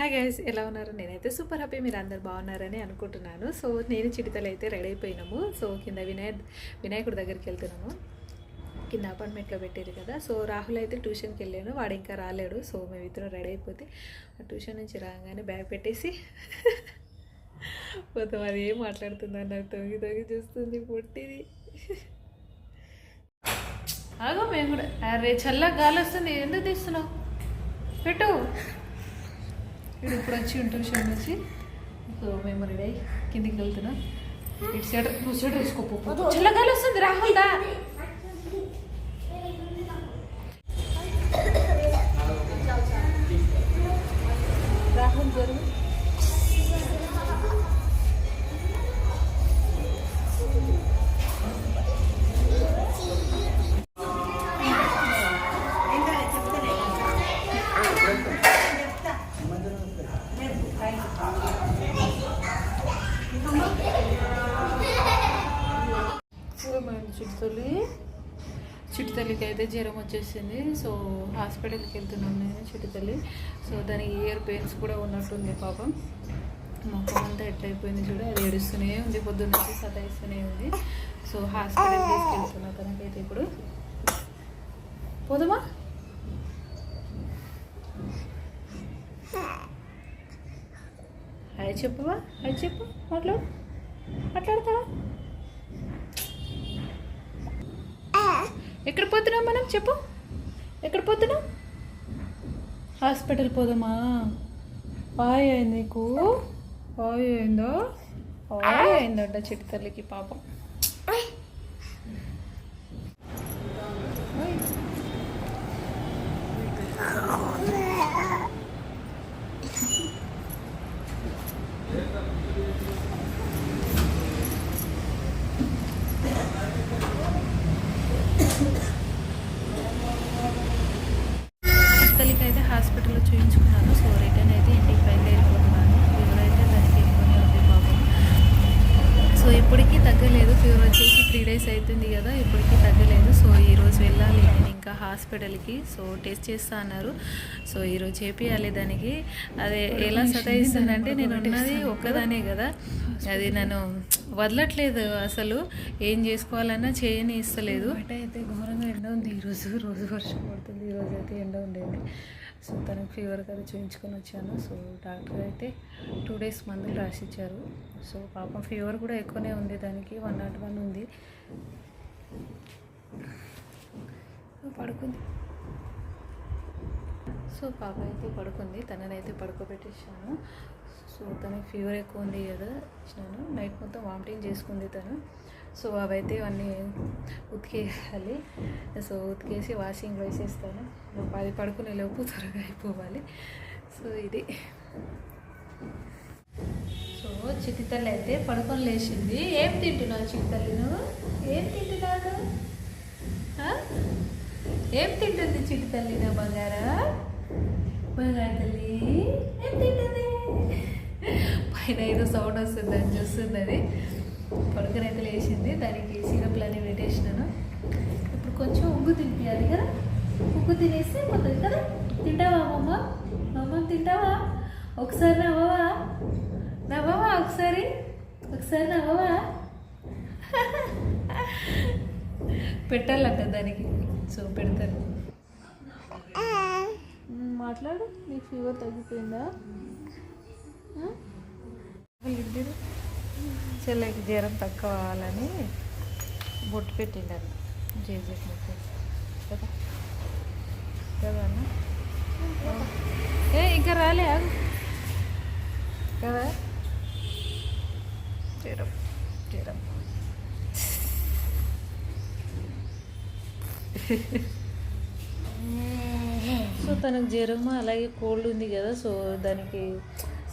Hi guys, ఎలా ఉన్నారు? నేనైతే సూపర్ హ్యాపీ, మీరు అందరు బాగున్నారని అనుకుంటున్నాను. సో నేను చిటితలు అయితే రెడీ అయిపోయినాము. సో కింద వినాయకుడి దగ్గరికి వెళ్తున్నాము. కింద అపార్ట్మెంట్లో పెట్టారు కదా. సో రాహుల్ అయితే ట్యూషన్కి వెళ్ళాను, వాడు ఇంకా రాలేడు. సో మేము ఇద్దరం రెడీ అయిపోతే ట్యూషన్ నుంచి రాగానే బ్యాగ్ పెట్టేసి పోతాం. అది ఏం మాట్లాడుతుంది నాకు తొంగి తొంగి చూస్తుంది పొట్టిది. ఆగో మేము కూడా, అరే చల్లగా గాలి వస్తుంది, ఎందుకు తీస్తున్నావు? పెట్టు. ఇప్పుడు వచ్చి ట్యూషన్ నుంచి. సో మేము రెడీ అయ్యి కిందికి వెళ్తున్నాం. ఇటు స్వెటర్, నువ్వు స్వెటర్ వేసుకోపో, చల్లగాలి వస్తుంది. రాహుల్ దా. రాహుల్ జరుగు. చిట్టుతల్లికి అయితే జ్వరం వచ్చేసింది. సో హాస్పిటల్కి వెళ్తున్నాను నేను చిట్టుతల్లి. సో దానికి ఇయర్ పెయిన్స్ కూడా ఉన్నట్టుంది పాపం. మొత్తం అంతా ఎట్లయిపోయింది చూడ, అది ఏడుస్తూనే ఉంది, పొద్దున్న నుంచి సతాయిస్తూనే ఉంది. సో హాస్పిటల్ తీసుకెళ్తున్నా తనకైతే. ఇప్పుడు పోదామా? హాయ్ చెప్పువా, హాయ్ చెప్పు, మాట్లాడతావా? ఎక్కడ పోతున్నాం మనం? చెప్పు, ఎక్కడ పోతున్నాం? హాస్పిటల్ పోదామా? ఆయ అయింది నీకు? ఆయ అయిందా? ఆయ అయిందంట చిట్టి తల్లికి పాపం. అయితే హాస్పిటల్లో చూపించుకున్నాను. సో రిటర్న్ అయితే ఇంటికి బయలుదేరిపోతున్నాను. ఫీవర్ అయితే దానికి ఎక్కువనే ఉంది పాపం. సో ఇప్పటికీ తగ్గలేదు. ఫీవర్ వచ్చేసి 3 days అవుతుంది కదా, ఇప్పటికీ తగ్గలేదు. సో ఈరోజు వెళ్ళాలి నేను ఇంకా హాస్పిటల్కి. సో టెస్ట్ చేస్తా అన్నారు. సో ఈరోజు చేపియాలి దానికి. అదే ఎలా సతాయిస్తుందంటే, నేను ఉన్నది ఒక్కదానే కదా, అది నన్ను వదలట్లేదు అసలు. ఏం చేసుకోవాలన్నా చేయని ఇస్తలేదు. బయట అయితే ఘోరంగా ఎండ ఉంది ఈరోజు. రోజు వర్షం పడుతుంది, ఈరోజు అయితే ఎండ ఉండేది. సో తనకు ఫీవర్ కదా చూపించుకొని వచ్చాను. సో డాక్టర్ అయితే 2 days మందులు రాసిచ్చారు. సో పాపం ఫీవర్ కూడా ఎక్కువనే ఉంది దానికి, 101 ఉంది. పడుకుంది. సో పాప అయితే పడుకుంది, తననైతే పడుకోబెట్టేసాను. సో తనకి ఫీవర్ ఎక్కువ ఉంది కదా ఇచ్చినాను. నైట్ మొత్తం వామిటింగ్ చేసుకుంది తను. సో అవైతే అన్నీ ఉతికేయాలి. సో ఉతికేసి వాషింగ్ వేసేస్తాను. అది పడుకునే లోపు త్వరగా అయిపోవాలి. సో ఇది. సో చిట్టితల్లి అయితే పడుకొని లేచింది. ఏం తింటున్నావు చిట్టితల్లి? నువ్వు ఏం తింటున్నావు? ఏం తింటుంది చిట్టితల్లి? నా బంగారా తల్లి ఏం తింటుంది? పైన ఏదో సౌండ్ వస్తుంది అని చూస్తుంది. అది పడుకొని అయితే లేచింది. దానికి సిరప్లు అని పెట్టేసినాను. ఇప్పుడు కొంచెం ఉగ్గు తినిపించాలి కదా. ఉగ్గు తినేస్తే పోతుంది కదా. తింటావా అమ్మమ్మ తింటావా? ఒకసారి నవ్వవా? ఒకసారి నవ్వవా? పెట్టాలంట దానికి. సో పెడతాను. మాట్లాడు. నీకు ఫీవర్ తగ్గిపోయిందా? చెల్లెకి జ్వరం తక్కువ అవ్వాలని బొట్టు పెట్టిండాను. జేజెట్ కదా కదా అన్న. ఇంకా రాలే కదా. జ్వరం సో తనకు జ్వరం అలాగే కోల్డ్ ఉంది కదా. సో దానికి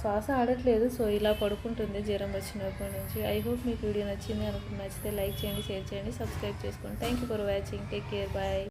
శ్వాస ఆడట్లేదు. సో ఇలా పడుకుంటుంది జ్వరం వచ్చినప్పటి నుంచి. ఐ హోప్ మీకు వీడియో నచ్చింది అనుకుంటున్నా. నచ్చితే లైక్ చేయండి, షేర్ చేయండి, సబ్స్క్రైబ్ చేసుకోండి. Thank you for watching. Take care, bye.